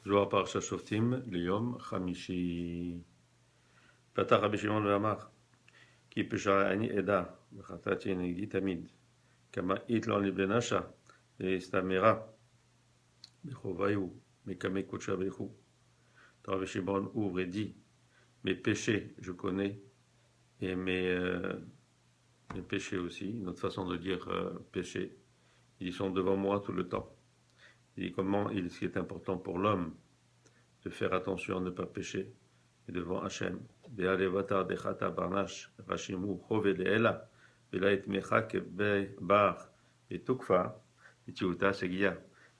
Zohar Parashat Shoftim, Liyom Chamishi. פתח רבי שמעון ואמר, כי פשע אני עדה, וחטאתי נגדי תמיד, כמה איתלון לבן נשה, והסתמרה, בחוביו, מקמי קודשה בריחו. Rabbi Shimon ouvre et dit, mes péchés, je connais, et mes péchés aussi, une autre façon de dire péché, ils sont devant moi tout le temps. Il dit comment ce qui est important pour l'homme, de faire attention à ne pas pécher, et devant Hachem. Be'alevatar dechata barnash rashimu chove le'ela, ve'la et mechak bar et tukfa, et tiuta segia.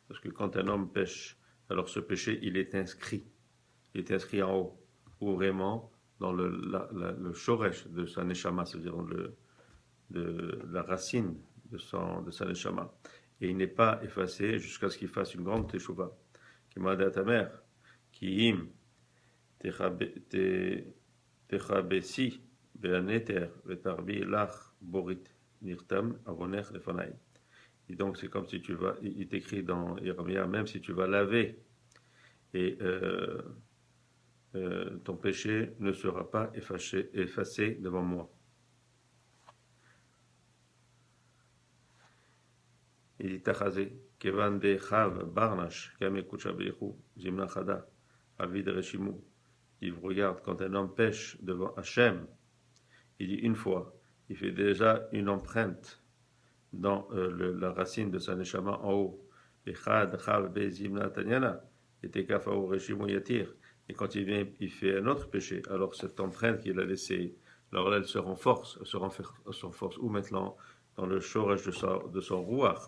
Parce que quand un homme pêche, alors ce péché, il est inscrit. Il est inscrit en haut, ou vraiment dans le shoresh de sa neshama, c'est-à-dire de la racine de sa neshama. Et il n'est pas effacé jusqu'à ce qu'il fasse une grande teshuva. Qui m'a dit à ta mère, qui im techabesi be'aneter ve'tarbi lach borit nirtam avoner lefanai. Et donc c'est comme si tu vas, il est écrit dans Yeremia, même si tu vas laver et ton péché ne sera pas effacé devant moi. Il dit Tachazé, Kevan de Chav Barnash, Kamekucha Bechu, Zimna Chada, Avid Reshimu. Il regarde quand un homme pêche devant Hachem, il dit une fois, il fait déjà une empreinte dans la racine de sa neshama en haut. Echad Chav Be Zimna Tanyana, et Tekafao Reshimu Yatir. Et quand il vient, il fait un autre péché. Alors cette empreinte qu'il a laissée, alors là, elle se renforce, où maintenant dans le shoresh de son rouach.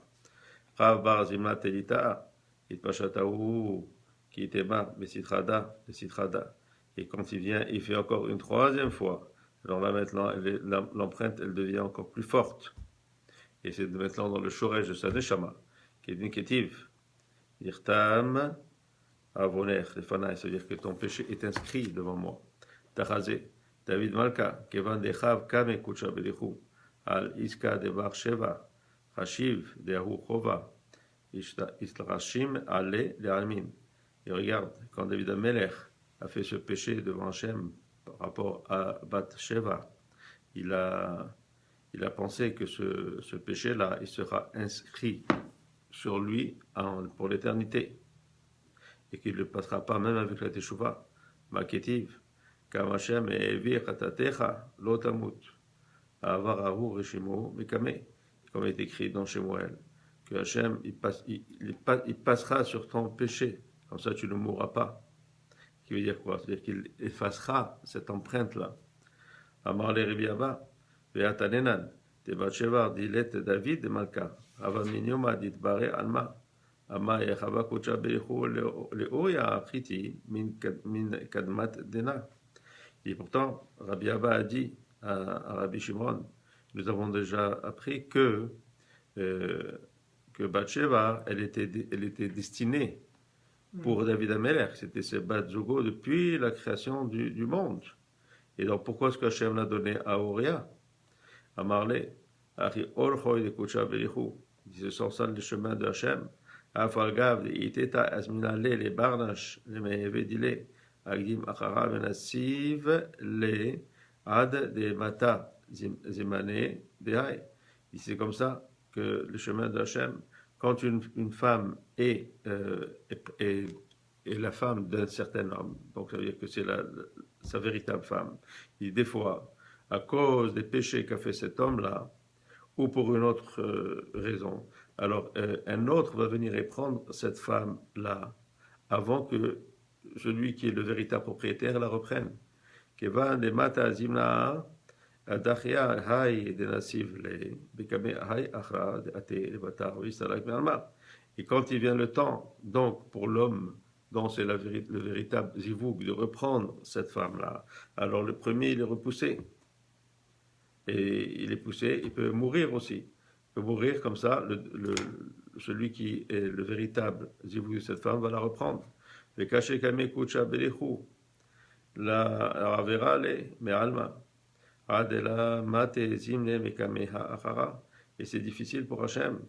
Rav bar zimna telita, itpashatahu, qui était ma, besitrada. Et quand il vient, il fait encore une troisième fois. Alors là maintenant, l'empreinte, elle devient encore plus forte. Et c'est maintenant dans le shoresh de sa neshama, qui est une ketiv. Yirtam, avoner, lefanai, c'est-à-dire que ton péché est inscrit devant moi. Tachazé, David Malka, kevan dechav kame kucha belichu, al iska de bar sheva, hashiv de ahu chova, istlachashim ale de almin. Et regarde, quand David Amelech a fait ce péché devant Hachem par rapport à Bat Sheva, il a pensé que ce péché-là, il sera inscrit sur lui pour l'éternité. Et qu'il ne passera pas même avec la teshuva, maketiv, kam Hashem evir chatatecha lo tamut, avar ahu reshimo mekame, comme est écrit dans Shemuel, que Hashem il passera sur ton péché, comme ça tu ne mourras pas. Qui veut dire quoi? C'est-à-dire qu'il effacera cette empreinte-là. Amar le Ribiaba, ve'atanenan, tebat shevar dilet David de Malka, ava minyoma dit bare alma. Ama yechava kocha berichu leoya achiti min kadmat dena. Et pourtant, Rabbi Abba a dit à Rabbi Shimon, nous avons déjà appris que Bathsheba, elle était destinée pour David Amelech. C'était ses Bat-Zugo depuis la création du monde. Et donc, pourquoi est-ce que Hachem l'a donné à Oria, à Marley, à Orchoy de Kocha Berichu? C'est sur ça le chemin de Hachem. Afalgav, Iteta, Asminale, les Barnash, les Mehevedile, Agdim Achara, Menasiv, les Ad, des Mata, Zimane, Behai. C'est comme ça que le chemin de Hachem, quand une femme est la femme d'un certain homme, donc ça veut dire que c'est sa véritable femme, et des fois, à cause des péchés qu'a fait cet homme-là, ou pour une autre raison, alors un autre va venir et prendre cette femme-là avant que celui qui est le véritable propriétaire la reprenne. Kevan de mata zimna adachia hay de nasiv le bekame hay achra de ate levatar visalak merma. Et quand il vient le temps, donc pour l'homme dont c'est le véritable zivouk de reprendre cette femme-là, alors le premier il est repoussé. Et il est poussé, il peut mourir aussi. Il peut mourir comme ça, celui qui est le véritable zivouk de cette femme va la reprendre. Le caché kame kucha belichu, la ravera le me'alma, adela mate zimne mekame ha'achara. Et c'est difficile pour Hachem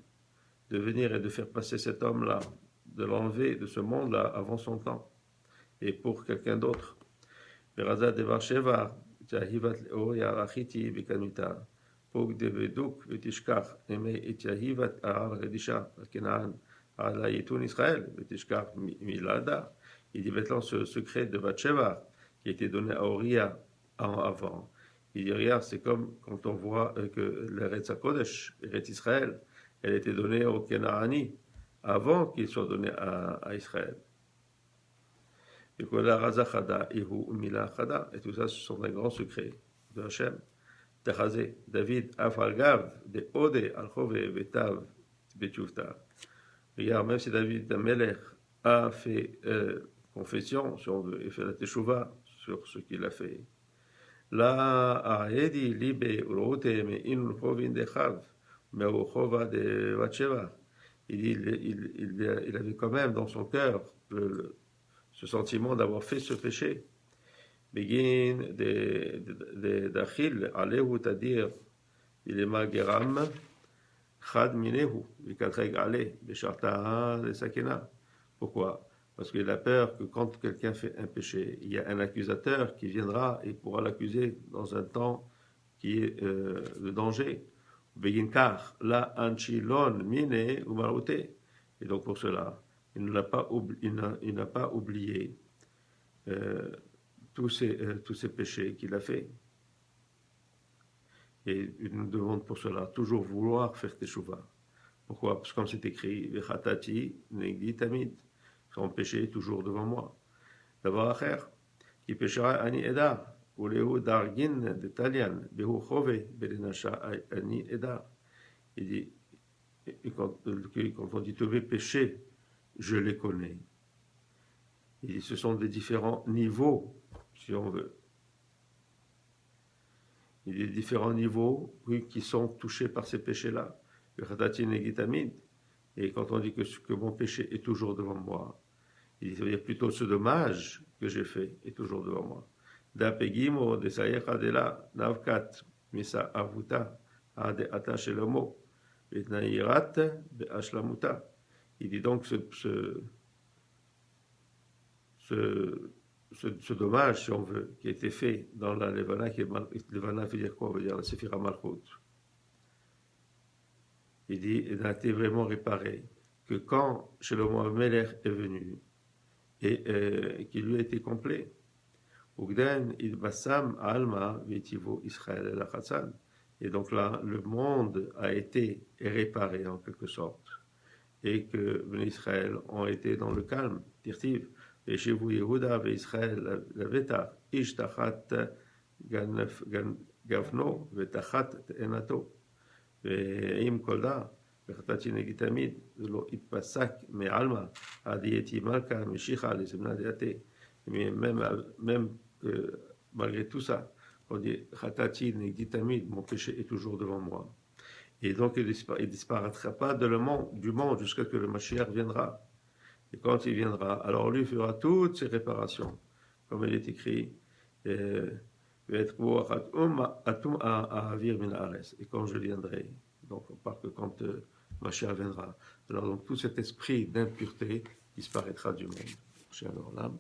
de venir et de faire passer cet homme-là de l'enlever de ce monde-là avant son temps, et pour quelqu'un d'autre. Veraza devar sheva, Jahivat Leo Yarachiti Bekanita, Pog de Veduk Vetishkar, Eme et Jahivat Aral Redisha, Kenaan, Ala Yitun Israël, Vetishkar Milada. Il dit maintenant ce secret de Batsheva qui a été donné à Oria avant. Il dit regarde, c'est comme quand on voit que l'Eretz HaKodesh, l'Eretz Israël, elle était donnée au Kenaani avant qu'il soit donné à Israël. Et tout ça, ce sont des grands secrets de Hachem. Techazé, David, Afalgav, de Ode, Alchove, Vetav, Betuvta. Regarde, même si David Melech a fait confession, si on veut, et fait la teshuva sur ce qu'il a fait. Là, Aedi, Libe, Urote, mais in Chovin de Chav, mais au Chova de Vatsheva. Il avait quand même dans son cœur ce sentiment d'avoir fait ce péché. Begin d'Achil, Alehu Tadir, il est Mageram, Chad Minehu, Vikatreg Ale, Beshartaha, de Sakina. Pourquoi? Parce qu'il a peur que quand quelqu'un fait un péché, il y a un accusateur qui viendra et pourra l'accuser dans un temps qui est de danger. Begin Kar, la Anchilon, Mine, ou Maroute. Et donc pour cela, il n'a pas oublié tous ces péchés qu'il a fait. Et nous devons pour cela toujours vouloir faire teshuva. Pourquoi? Parce que comme c'est écrit, Vechatati negdi tamid, son péché est toujours devant moi. D'abord acher, qui péchera ani eda, ou lehu dargin de talian, behu chove belenasha ani eda. Il dit, quand on dit tous mes péchés, je les connais. Il dit, ce sont des différents niveaux, si on veut. Il y a différents niveaux qui sont touchés par ces péchés-là. Et quand on dit que mon péché est toujours devant moi, il dit plutôt ce dommage que j'ai fait est toujours devant moi. Dapegimo de sayechadela navkat misa avuta ade atashelomo etnairat beashlamuta. Il dit donc ce dommage, si on veut, qui a été fait dans la Levana, Levana veut dire quoi? On veut dire la Sephira Malchut. Il dit, il a été vraiment réparé, que quand Shlomo Amelech est venu, et qui lui a été complet, Ugden, il Bassam, Alma, Vetivo, Israël et la Chatzan. Et donc là, le monde a été réparé en quelque sorte, et que les Israël ont été dans le calme, Tirtiv. וישבו יהודה וישראל לבטח, איש תחת גפנו ותחת תאנתו. ועם כל דע, וחטאתי נגד תמיד, זה לא התפסק מעלמא, עד הייתי מלכה משיחה לזמנה דעתי. Même malgré tout ça, on dit Khatati négdi tamid, mon péché est toujours devant moi. Et donc il ne disparaîtra pas du monde jusqu'à ce que le Mashiach viendra. Et quand il viendra, alors lui fera toutes ses réparations, comme il est écrit, et quand je viendrai, donc on parle que quand Mashiach viendra, alors donc tout cet esprit d'impureté disparaîtra du monde. Shalom.